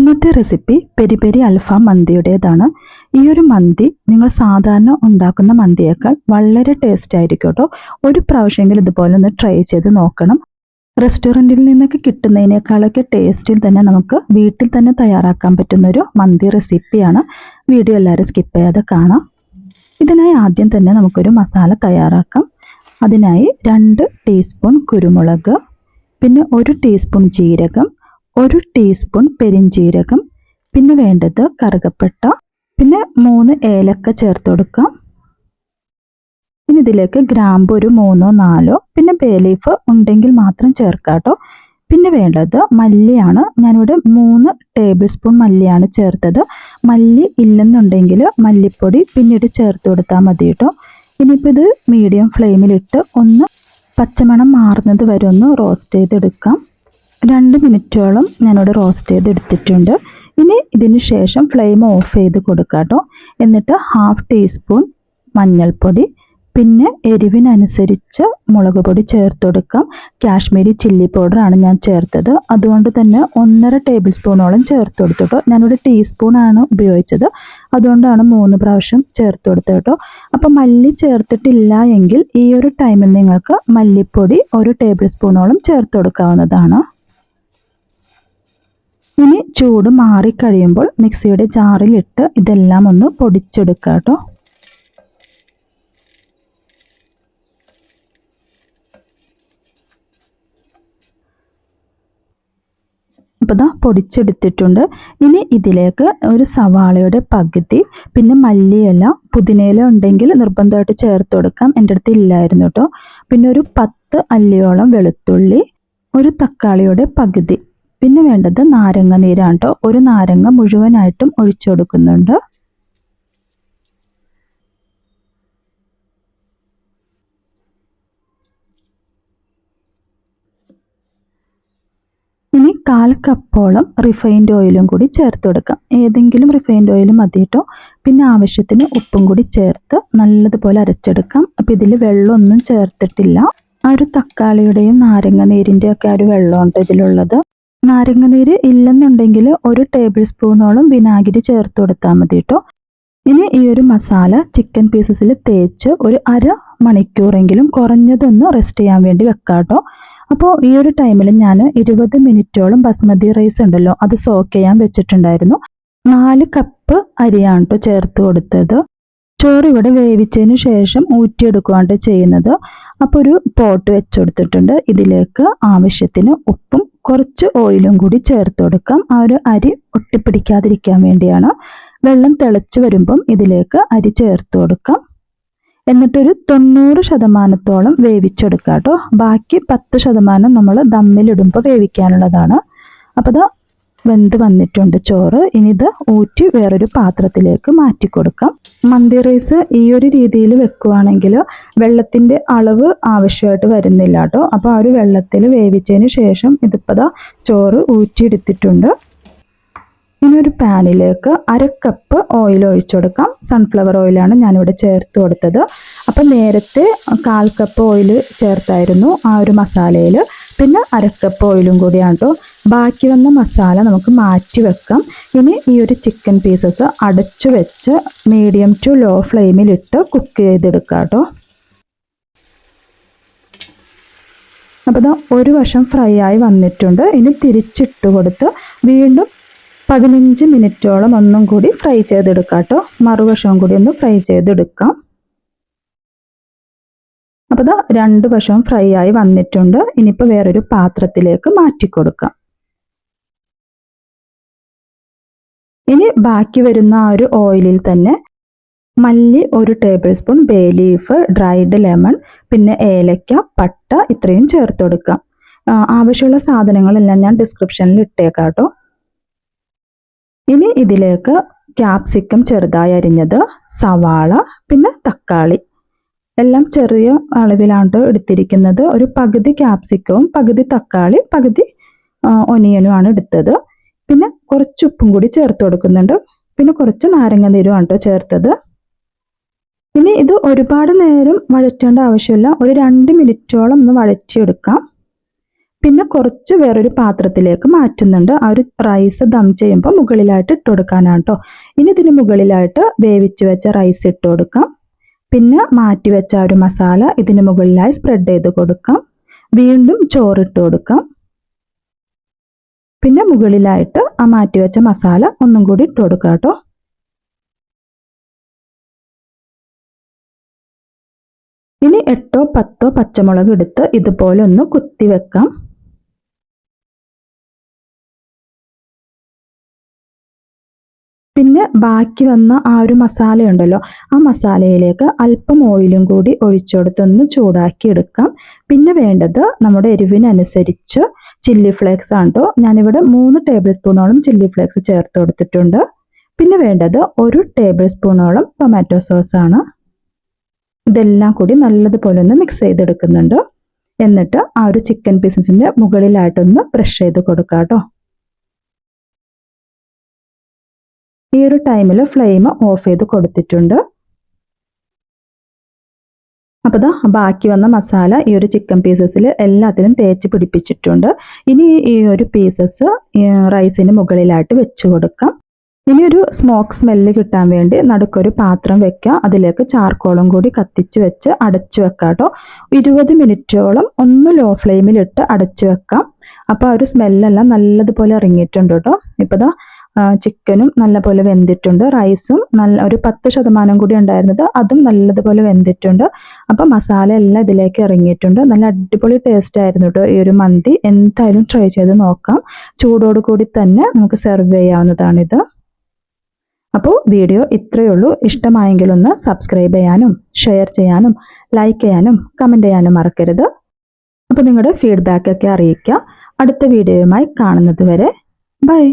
ഇന്നത്തെ recipe peri peri അൽഫാം മന്തിയുടേതാണ്. ഈ ഒരു മന്തി നിങ്ങൾ സാധാരണ ഉണ്ടാക്കുന്ന മന്തിയേക്കാൾ വളരെ ടേസ്റ്റ് ആയിരിക്കും കേട്ടോ. ഒരു പ്രാവശ്യമെങ്കിലും ഇതുപോലെ ഒന്ന് ട്രൈ ചെയ്ത് നോക്കണം. റെസ്റ്റോറൻറ്റിൽ നിന്നൊക്കെ കിട്ടുന്നതിനേക്കാളൊക്കെ ടേസ്റ്റിൽ തന്നെ നമുക്ക് വീട്ടിൽ തന്നെ തയ്യാറാക്കാൻ പറ്റുന്നൊരു മന്തി റെസിപ്പിയാണ്. വീഡിയോ എല്ലാവരും സ്കിപ്പ് ചെയ്യാതെ കാണാം. ഇതിനായി ആദ്യം തന്നെ നമുക്കൊരു മസാല തയ്യാറാക്കാം. അതിനായി 2 ടീസ്പൂൺ കുരുമുളക്, പിന്നെ 1 ടീസ്പൂൺ ജീരകം, 1 ടീസ്പൂൺ പെരിഞ്ജീരകം, പിന്നെ വേണ്ടത് കറുകപ്പട്ട, പിന്നെ 3 ഏലക്ക ചേർത്ത് കൊടുക്കാം. ഇനി ഇതിലേക്ക് ഗ്രാമ്പു ഒരു 3 4, പിന്നെ ബേ ലീഫ് ഉണ്ടെങ്കിൽ മാത്രം ചേർക്കാം കേട്ടോ. പിന്നെ വേണ്ടത് മല്ലിയാണ്. ഞാനിവിടെ 3 ടേബിൾ സ്പൂൺ മല്ലിയാണ് ചേർത്തത്. മല്ലി ഇല്ലെന്നുണ്ടെങ്കിൽ മല്ലിപ്പൊടി പിന്നീട് ചേർത്ത് കൊടുത്താൽ മതി കേട്ടോ. ഇനിയിപ്പോൾ ഇത് മീഡിയം ഫ്ലെയിമിലിട്ട് ഒന്ന് പച്ചമണം മാറുന്നത് വരെ ഒന്ന് റോസ്റ്റ് ചെയ്തെടുക്കാം. 2 മിനിറ്റോളം ഞാനിവിടെ റോസ്റ്റ് ചെയ്തെടുത്തിട്ടുണ്ട്. ഇനി ഇതിന് ശേഷം ഫ്ലെയിം ഓഫ് ചെയ്ത് കൊടുക്കാം കേട്ടോ. എന്നിട്ട് 1/2 ടീസ്പൂൺ മഞ്ഞൾപ്പൊടി, പിന്നെ എരിവിനനുസരിച്ച് മുളക് പൊടി ചേർത്ത് കൊടുക്കാം. കാശ്മീരി ചില്ലി പൗഡറാണ് ഞാൻ ചേർത്തത്. അതുകൊണ്ട് തന്നെ 1.5 ടേബിൾ സ്പൂണോളം ചേർത്ത് കൊടുത്തു കേട്ടോ. ഞാനിവിടെ ടീസ്പൂണാണ് ഉപയോഗിച്ചത്, അതുകൊണ്ടാണ് 3 പ്രാവശ്യം ചേർത്ത് കൊടുത്തത് കേട്ടോ. അപ്പോൾ മല്ലി ചേർത്തിട്ടില്ല എങ്കിൽ ഈ ഒരു ടൈമിൽ നിങ്ങൾക്ക് മല്ലിപ്പൊടി 1 ടേബിൾ സ്പൂണോളം ചേർത്ത് കൊടുക്കാവുന്നതാണ്. ഇനി ചൂട് മാറിക്കഴിയുമ്പോൾ മിക്സിയുടെ ജാറിലിട്ട് ഇതെല്ലാം ഒന്ന് പൊടിച്ചെടുക്കാം കേട്ടോ. അപ്പോൾ ഇതാ പൊടിച്ചെടുത്തിട്ടുണ്ട്. ഇനി ഇതിലേക്ക് ഒരു സവാളയുടെ പകുതി, പിന്നെ മല്ലിയില, പുതിനയില ഉണ്ടെങ്കിൽ നിർബന്ധമായിട്ട് ചേർത്ത് കൊടുക്കാം. എൻ്റെ അടുത്ത് ഇല്ലായിരുന്നു കേട്ടോ. പിന്നെ ഒരു 10 അല്ലിയോളം വെളുത്തുള്ളി, ഒരു തക്കാളിയുടെ പകുതി, പിന്നെ വേണ്ടത് നാരങ്ങ നീരാണ് കേട്ടോ. ഒരു നാരങ്ങ മുഴുവനായിട്ടും ഒഴിച്ചു കൊടുക്കുന്നുണ്ട്. ഇനി 1/4 കപ്പോളം റിഫൈൻഡ് ഓയിലും കൂടി ചേർത്ത് കൊടുക്കാം. ഏതെങ്കിലും റിഫൈൻഡ് ഓയിൽ മതി കേട്ടോ. പിന്നെ ആവശ്യത്തിന് ഉപ്പും കൂടി ചേർത്ത് നല്ലതുപോലെ അരച്ചെടുക്കാം. അപ്പം ഇതിൽ വെള്ളമൊന്നും ചേർത്തിട്ടില്ല. ആ ഒരു തക്കാളിയുടെയും നാരങ്ങ നീരിൻ്റെ ഒക്കെ ഒരു വെള്ളമുണ്ട് ഇതിലുള്ളത്. നാരങ്ങ നീര് ഇല്ലെന്നുണ്ടെങ്കിൽ 1 ടേബിൾ സ്പൂണോളം വിനാഗിരി ചേർത്ത് കൊടുത്താൽ മതി കേട്ടോ. ഇനി ഈ ഒരു മസാല ചിക്കൻ പീസസിൽ തേച്ച് ഒരു 1/2 മണിക്കൂറെങ്കിലും കുറഞ്ഞതൊന്ന് റെസ്റ്റ് ചെയ്യാൻ വേണ്ടി വെക്കാം കേട്ടോ. അപ്പോൾ ഈ ഒരു ടൈമിൽ ഞാൻ 20 മിനിറ്റോളം ബസ്മതി റൈസ് ഉണ്ടല്ലോ, അത് സോക്ക് ചെയ്യാൻ വെച്ചിട്ടുണ്ടായിരുന്നു. 4 കപ്പ് അരിയാണ് കേട്ടോ ചേർത്ത് കൊടുത്തത്. ചോറ് ഇവിടെ വേവിച്ചതിന് ശേഷം ഊറ്റിയെടുക്കുകയാണ് ചെയ്യുന്നത്. അപ്പോൾ ഒരു പോട്ട് വെച്ചുകൊടുത്തിട്ടുണ്ട്. ഇതിലേക്ക് ആവശ്യത്തിന് ഉപ്പും കുറച്ച് ഓയിലും കൂടി ചേർത്ത് കൊടുക്കാം. ആ ഒരു അരി ഒട്ടിപ്പിടിക്കാതിരിക്കാൻ വേണ്ടിയാണ്. വെള്ളം തിളച്ച് വരുമ്പം ഇതിലേക്ക് അരി ചേർത്ത് കൊടുക്കാം. എന്നിട്ടൊരു 90% വേവിച്ചെടുക്കാം കേട്ടോ. ബാക്കി 10% നമ്മൾ ദമ്മിലിടുമ്പോൾ വേവിക്കാനുള്ളതാണ്. അപ്പോൾ ഇത് വെന്ത് വന്നിട്ടുണ്ട് ചോറ്. ഇനി ഇത് ഊറ്റി വേറൊരു പാത്രത്തിലേക്ക് മാറ്റി കൊടുക്കാം. മന്തി റൈസ് ഈ ഒരു രീതിയിൽ വെക്കുകയാണെങ്കിൽ വെള്ളത്തിൻ്റെ അളവ് ആവശ്യമായിട്ട് വരുന്നില്ല കേട്ടോ. അപ്പോൾ ആ ഒരു വെള്ളത്തിൽ വേവിച്ചതിന് ശേഷം ഇതിപ്പോൾ ചോറ് ഊറ്റിയെടുത്തിട്ടുണ്ട്. ഇനി ഒരു പാനിലേക്ക് 1/2 കപ്പ് ഓയിൽ ഒഴിച്ചു കൊടുക്കാം. സൺഫ്ലവർ ഓയിലാണ് ഞാനിവിടെ ചേർത്ത് കൊടുത്തത്. അപ്പം നേരത്തെ 1/4 കപ്പ് ഓയിൽ ചേർത്തായിരുന്നു ആ ഒരു മസാലയിൽ. പിന്നെ 1/2 കപ്പ് ഓയിലും കൂടിയാണ് കേട്ടോ. ബാക്കി വന്ന മസാല നമുക്ക് മാറ്റി വെക്കാം. ഇനി ഈ ഒരു ചിക്കൻ പീസസ് അടച്ചു വെച്ച് മീഡിയം ടു ലോ ഫ്ലെയിമിലിട്ട് കുക്ക് ചെയ്തെടുക്കാം കേട്ടോ. അപ്പോൾ ഇതാ ഒരു വശം ഫ്രൈ ആയി വന്നിട്ടുണ്ട്. ഇനി തിരിച്ചിട്ട് കൊടുത്ത് വീണ്ടും 15 മിനിറ്റോളം ഒന്നും കൂടി ഫ്രൈ ചെയ്തെടുക്കാം കേട്ടോ. മറുവശവും കൂടി ഒന്ന് ഫ്രൈ ചെയ്തെടുക്കാം. അപ്പോൾ ഇതാ 2 വശവും ഫ്രൈ ആയി വന്നിട്ടുണ്ട്. ഇനിയിപ്പോൾ വേറൊരു പാത്രത്തിലേക്ക് മാറ്റി കൊടുക്കാം. ഇനി ബാക്കി വരുന്ന ആ ഒരു ഓയിലിൽ തന്നെ മല്ലി 1 table spoon, bay leaf, dried lemon, പിന്നെ ഏലക്ക, പട്ട ഇത്രയും ചേർത്ത് കൊടുക്കാം. ആവശ്യമുള്ള സാധനങ്ങളെല്ലാം ഞാൻ ഡിസ്ക്രിപ്ഷനിൽ ഇട്ടേക്കാം കേട്ടോ. ഇനി ഇതിലേക്ക് ക്യാപ്സിക്കം ചെറുതായി അരിഞ്ഞത്, സവാള, പിന്നെ തക്കാളി എല്ലാം ചെറിയ അളവിലാണ് എടുത്തിരിക്കുന്നത്. ഒരു പകുതി ക്യാപ്സിക്കവും പകുതി തക്കാളി പകുതി ഒനിയനുമാണ് എടുത്തത്. പിന്നെ കുറച്ച് ഉപ്പും കൂടി ചേർത്ത് കൊടുക്കുന്നുണ്ട്. പിന്നെ കുറച്ച് നാരങ്ങ നീരുമാണ് കേട്ടോ ചേർത്തത്. ഇനി ഇത് ഒരുപാട് നേരം വഴറ്റേണ്ട ആവശ്യമില്ല. ഒരു 2 മിനിറ്റോളം ഒന്ന് വഴറ്റിയെടുക്കാം. പിന്നെ കുറച്ച് വേറൊരു പാത്രത്തിലേക്ക് മാറ്റുന്നുണ്ട്. ആ ഒരു റൈസ് ദം ചെയ്യുമ്പോൾ മുകളിലായിട്ട് ഇട്ട് കൊടുക്കാനാണ് കേട്ടോ. ഇനി ഇതിന് മുകളിലായിട്ട് വേവിച്ച് വെച്ച റൈസ് ഇട്ട് കൊടുക്കാം. പിന്നെ മാറ്റി വെച്ച ആ ഒരു മസാല ഇതിന് മുകളിലായി സ്പ്രെഡ് ചെയ്ത് കൊടുക്കാം. വീണ്ടും ചോറിട്ട് കൊടുക്കാം. പിന്നെ മുകളിലായിട്ട് ആ മാറ്റി വെച്ച മസാല ഒന്നും കൂടി ഇട്ട് കൊടുക്കാം കേട്ടോ. ഇനി 8 10 പച്ചമുളക് എടുത്ത് ഇതുപോലെ ഒന്ന് കുത്തി വെക്കാം. പിന്നെ ബാക്കി വന്ന ആ ഒരു മസാല ഉണ്ടല്ലോ, ആ മസാലയിലേക്ക് അല്പം ഓയിലും കൂടി ഒഴിച്ചുകൊടുത്തൊന്ന് ചൂടാക്കി എടുക്കാം. പിന്നെ വേണ്ടത് നമ്മുടെ എരിവിനനുസരിച്ച് ചില്ലി ഫ്ലേക്സ് ആണ് കേട്ടോ. ഞാനിവിടെ 3 ടേബിൾ സ്പൂണോളം ചില്ലി ഫ്ലേക്സ് ചേർത്ത് കൊടുത്തിട്ടുണ്ട്. പിന്നെ വേണ്ടത് 1 ടേബിൾ സ്പൂണോളം ടൊമാറ്റോ സോസ് ആണ്. ഇതെല്ലാം കൂടി നല്ലതുപോലെ ഒന്ന് മിക്സ് ചെയ്തെടുക്കുന്നുണ്ട്. എന്നിട്ട് ആ ഒരു ചിക്കൻ പീസസിന്റെ മുകളിലായിട്ടൊന്ന് ബ്രഷ് ചെയ്ത് കൊടുക്കാം കേട്ടോ. ഈ ഒരു ടൈമിൽ ഫ്ലെയിം ഓഫ് ചെയ്ത് കൊടുത്തിട്ടുണ്ട്. അപ്പോൾ ദാ ബാക്കി വന്ന മസാല ഈ ഒരു ചിക്കൻ പീസസിൽ എല്ലാത്തിലും തേച്ച് പിടിപ്പിച്ചിട്ടുണ്ട്. ഇനി ഈ ഒരു പീസസ് റൈസിന് മുകളിലായിട്ട് വെച്ച് കൊടുക്കാം. ഇനി ഒരു സ്മോക്ക് സ്മെല്ല് കിട്ടാൻ വേണ്ടി നടുക്കൊരു പാത്രം വെക്കുക. അതിലേക്ക് ചാർക്കോളും കൂടി കത്തിച്ച് വെച്ച് അടച്ചു വെക്കാം കേട്ടോ. 20 മിനിറ്റോളം ഒന്ന് ലോ ഫ്ലെയിമിലിട്ട് അടച്ചു വെക്കാം. അപ്പോൾ ആ ഒരു സ്മെല്ലെല്ലാം നല്ലതുപോലെ ഇറങ്ങിയിട്ടുണ്ട് കേട്ടോ. ഇപ്പോൾ ദാ ചിക്കനും നല്ലപോലെ വെന്തിട്ടുണ്ട്. റൈസും ഒരു 10% കൂടി ഉണ്ടായിരുന്നത് അതും നല്ലതുപോലെ വെന്തിട്ടുണ്ട്. അപ്പം മസാല എല്ലാം ഇതിലേക്ക് ഇറങ്ങിയിട്ടുണ്ട്. നല്ല അടിപൊളി ടേസ്റ്റ് ആയിരുന്നു കേട്ടോ ഈ ഒരു മന്തി. എന്തായാലും ട്രൈ ചെയ്ത് നോക്കാം. ചൂടോട് കൂടി തന്നെ നമുക്ക് സെർവ് ചെയ്യാവുന്നതാണിത്. അപ്പോൾ വീഡിയോ ഇത്രയേ ഉള്ളൂ. ഇഷ്ടമായെങ്കിലൊന്ന് സബ്സ്ക്രൈബ് ചെയ്യാനും ഷെയർ ചെയ്യാനും ലൈക്ക് ചെയ്യാനും കമൻറ്റ് ചെയ്യാനും മറക്കരുത്. അപ്പോൾ നിങ്ങളുടെ ഫീഡ്ബാക്ക് ഒക്കെ അറിയിക്കുക. അടുത്ത വീഡിയോയുമായി കാണുന്നത് വരെ ബൈ.